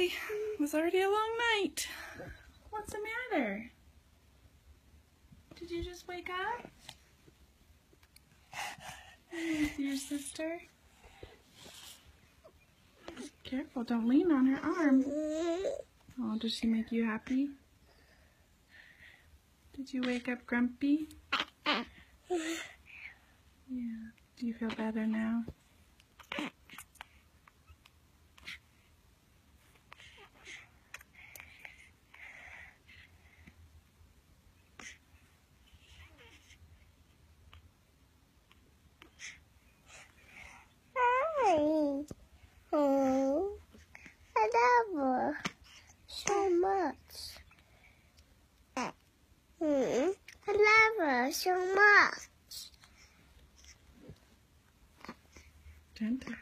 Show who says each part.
Speaker 1: boy. It was already a long night. What's the matter? Did you just wake up? With your sister? Careful, don't lean on her arm. Oh, does she make you happy? Did you wake up grumpy? Yeah. Do you feel better now?
Speaker 2: Oh, I love her so much. I love her so much.
Speaker 1: Don't touch